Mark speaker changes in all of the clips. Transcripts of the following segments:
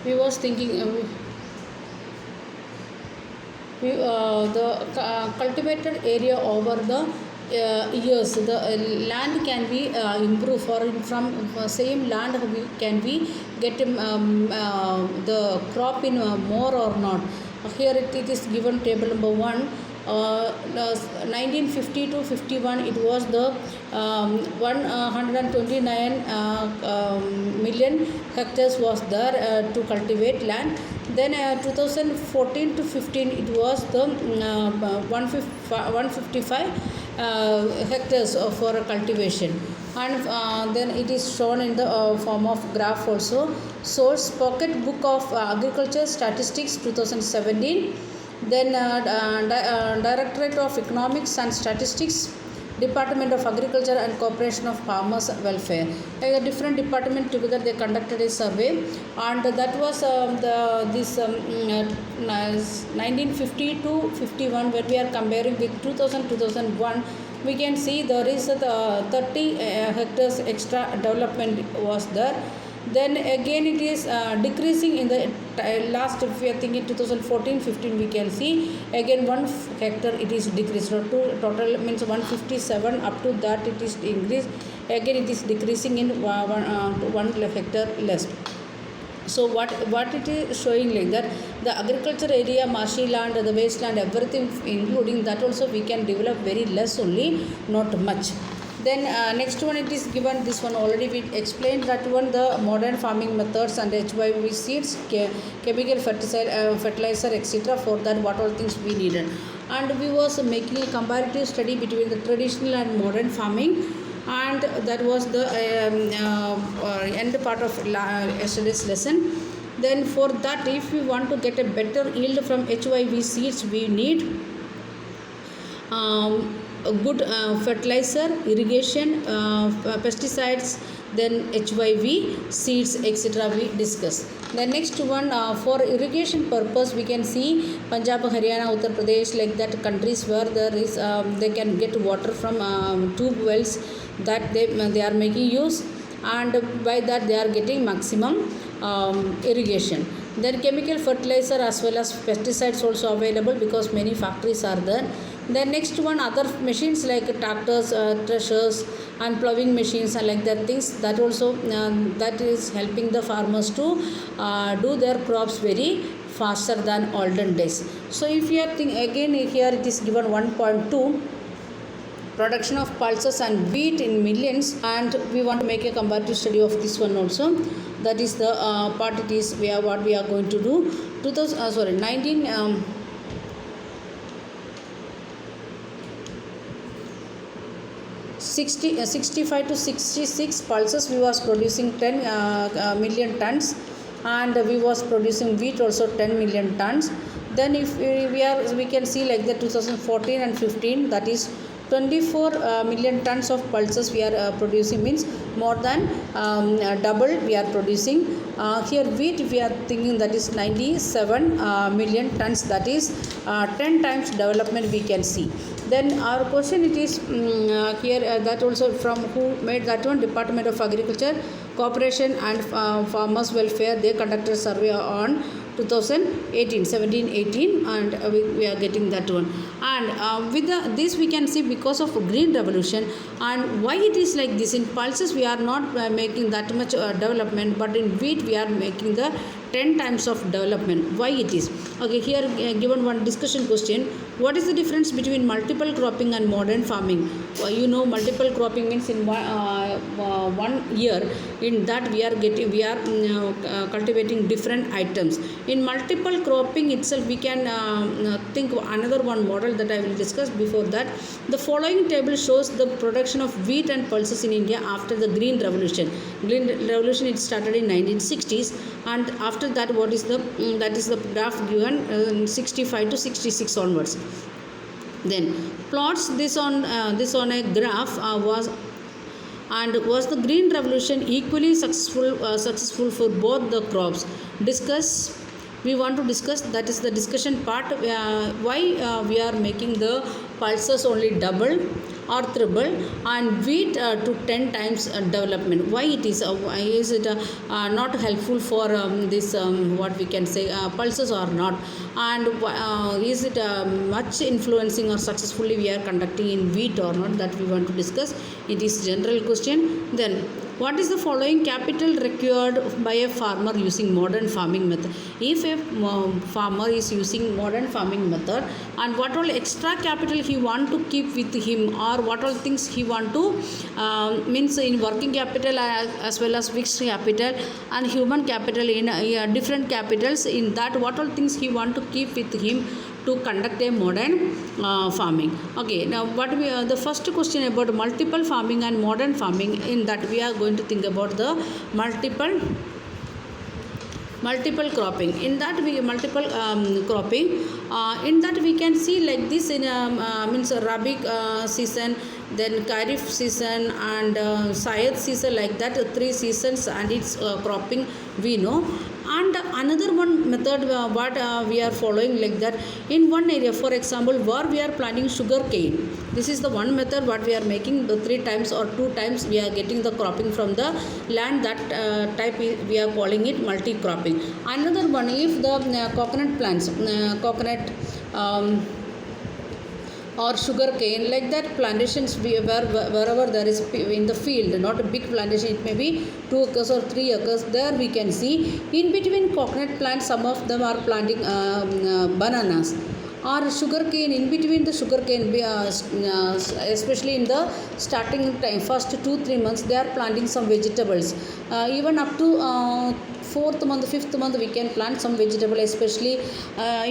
Speaker 1: we was thinking the cultivated area over the years, the land can be improved. From same land we can we get the crop in more or not. Here it is given table number 1. 1950 to 51 it was the 129 million hectares was there to cultivate land. Then 2014 to 15 it was the 155 hectares for cultivation. And then it is shown in the form of graph also. Source Pocket Book of Agriculture Statistics 2017. Then Directorate of Economics and Statistics, Department of Agriculture and Corporation of Farmers Welfare. A different department together they conducted a survey, and that was 1950 to 51. When we are comparing with 2001, we can see there is 30 hectares extra development was there. Then again it is decreasing in the last, if we are thinking 2014-15, we can see again 1 hectare it is decreased. So total means 157, up to that it is increased. Again it is decreasing in 1 hectare less. So what it is showing like that the agriculture area, marshy land, the wasteland, everything including that also we can develop very less only, not much. Then next one it is given, this one already we explained, that one the modern farming methods and HYV seeds, chemical fertilizer etc. For that what all things we needed. And we was making a comparative study between the traditional and modern farming, and that was the end part of yesterday's lesson. Then for that, if we want to get a better yield from HYV seeds, we need a good fertilizer, irrigation, pesticides, then HYV seeds etc. we discuss. The next one for irrigation purpose we can see Punjab, Haryana, Uttar Pradesh, like that countries where there is they can get water from tube wells that they are making use, and by that they are getting maximum irrigation. Then chemical fertilizer as well as pesticides also available because many factories are there. Then next one, other machines like tractors, threshers and ploughing machines and like that things, that also that is helping the farmers to do their crops very faster than olden days. So if you are again here it is given 1.2, production of pulses and wheat in millions, and we want to make a comparative study of this one also. That is the part it is what we are going to do. 65 to 66 pulses we was producing 10 million tons, and we was producing wheat also 10 million tons. Then if we can see like the 2014 and 15, that is 24 million tons of pulses we are producing, means more than double we are producing. Here wheat we are thinking that is 97 million tons, that is 10 times development we can see. Then our question it is here that also from who made that one, Department of Agriculture, Corporation and Farmers Welfare, they conducted survey on 2018, and we are getting that one. And with this we can see because of green revolution, and why it is like this. In pulses we are not making that much development, but in wheat we are making the 10 times of development. Why it is? Okay, here given one discussion question: what is the difference between multiple cropping and modern farming? You know, multiple cropping means in 1 year, in that we are cultivating different items. In multiple cropping itself we can think another one model that I will discuss. Before that, the following table shows the production of wheat and pulses in India after the green revolution. Green revolution it started in 1960s, and after that what is the that is the graph given 65 to 66 onwards. Then plots this on a graph was the green revolution equally successful for both the crops? We want to discuss, that is the discussion part, why we are making the pulses only double, or triple, and wheat to 10 times development. Why it is? Why is it not helpful for this what we can say pulses or not? And is it much influencing or successfully we are conducting in wheat or not? That we want to discuss. It is general question. Then what is the following capital required by a farmer using modern farming method? If a farmer is using modern farming method, and what all extra capital he want to keep with him, or what all things he want to means in working capital as well as fixed capital and human capital in different capitals, in that what all things he want to keep with him to conduct a modern farming. Okay, now what we the first question about multiple farming and modern farming, in that we are going to think about the multiple cropping. In that we multiple cropping, in that we can see like this in means Rabi season, then Kharif season and Syed season, like that 3 seasons and its cropping we know. And another one method what we are following, like that in one area, for example where we are planting sugar cane, this is the one method what we are making the 3 times or 2 times we are getting the cropping from the land, that type we are calling it multi cropping. Another one, if the coconut plants, coconut or sugar cane, like that plantations wherever there is in the field, not a big plantation, it may be 2 acres or 3 acres, there we can see in between coconut plants some of them are planting bananas or sugar cane. In between the sugar cane especially in the starting time, first 2-3 months they are planting some vegetables, even up to 4th month 5th month we can plant some vegetable, especially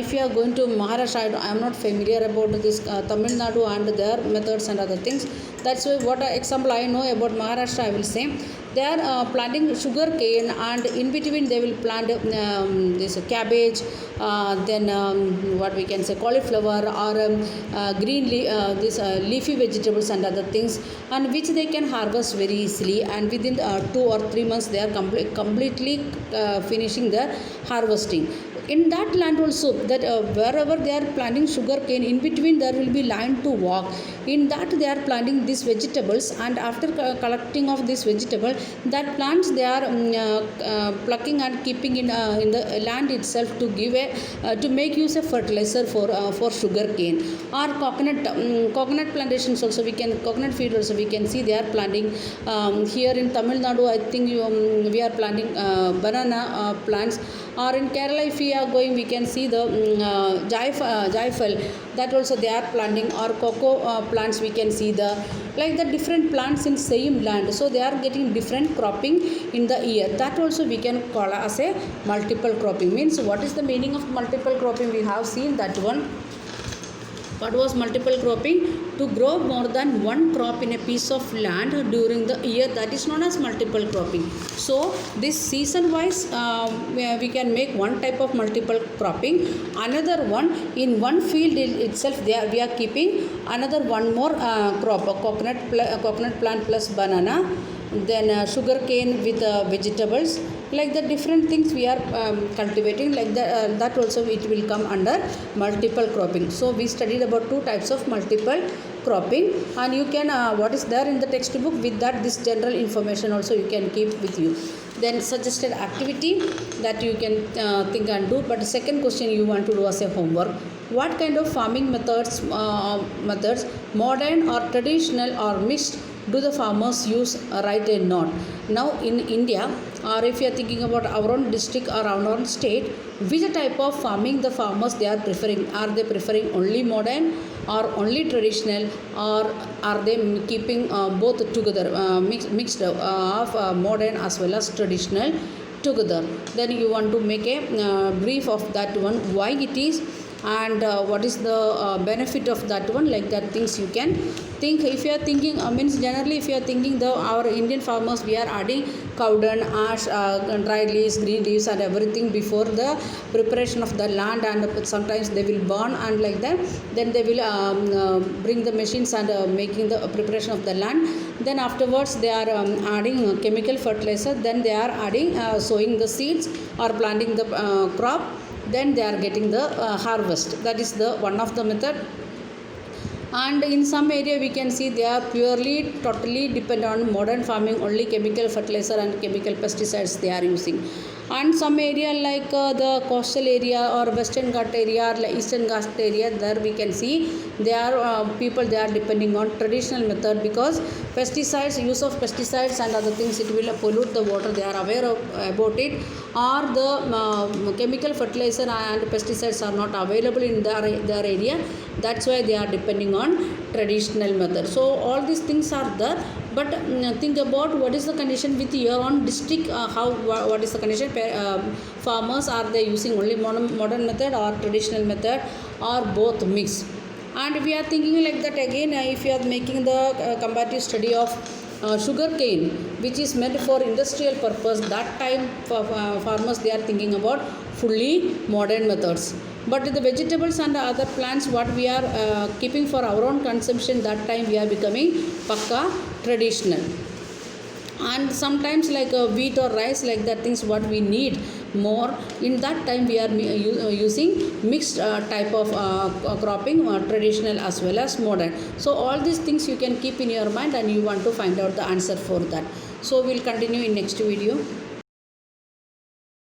Speaker 1: if you are going to Maharashtra. I am not familiar about this Tamil Nadu and their methods and other things. That's why what example I know about Maharashtra I will say. They are planting sugar cane, and in between they will plant this cabbage, then what we can say cauliflower or green this leafy vegetables and other things, and which they can harvest very easily, and within 2 or 3 months they are completely finishing their harvesting. In that land also, that wherever they are planting sugar cane, in between there will be line to walk. In that they are planting these vegetables, and after collecting of this vegetable, that plants they are plucking and keeping in the land itself to give a to make use of fertilizer for sugar cane. Or coconut plantations also we can, coconut field also we can see they are planting here in Tamil Nadu. I think we are planting banana plants, or in Kerala if we are going we can see the jaifal, that also they are planting, or cocoa plants we can see the like the different plants in same land, so they are getting different cropping in the year. That also we can call as a multiple cropping. Means what is the meaning of multiple cropping? We have seen that one. What was multiple cropping? To grow more than one crop in a piece of land during the year, that is known as multiple cropping. So this season wise we can make one type of multiple cropping. Another one, in one field itself we are keeping another one more crop, a coconut plant plus banana, then sugar cane with vegetables, like the different things we are cultivating, like that also it will come under multiple cropping. So we studied about 2 types of multiple cropping, and you can what is there in the textbook, with that this general information also you can keep with you. Then suggested activity that you can think and do. But the second question you want to do as a homework: what kind of farming methods modern or traditional or mixed do the farmers use, right and not? Now in India, or if you are thinking about our own district or our own state, which type of farming the farmers they are preferring? Are they preferring only modern or only traditional, or are they keeping both together, mixed of modern as well as traditional together? Then you want to make a brief of that one, why it is, and what is the benefit of that one, like that things you can think. If you are thinking means generally if you are thinking our Indian farmers, we are adding cow dung, ash, dried leaves, green leaves and everything before the preparation of the land, and sometimes they will burn and like that, then they will bring the machines and making the preparation of the land. Then afterwards they are adding chemical fertilizer, then they are adding sowing the seeds or planting the crop, then they are getting the harvest. That is the one of the method. and in some area we can see they are purely totally depend on modern farming, only chemical fertilizer and chemical pesticides they are using. And some area like the coastal area or western Ghat area or like eastern Ghat area, there we can see they are people they are depending on traditional method, because pesticides, use of pesticides and other things, it will pollute the water, they are aware of about it, or the chemical fertilizer and pesticides are not available in their area, that's why they are depending on traditional method. So all these things are there, but think about what is the condition with your own district, what is the condition, farmers are they using only modern method or traditional method or both mix. And we are thinking like that again, if you are making the comparative study of sugar cane, which is meant for industrial purpose, that time for farmers they are thinking about fully modern methods. But the vegetables and the other plants what we are keeping for our own consumption, that time we are becoming pakka traditional. And sometimes like wheat or rice, like that things what we need more, in that time we are using mixed type of cropping, traditional as well as modern. So all these things you can keep in your mind and you want to find out the answer for that. So we'll continue in next video.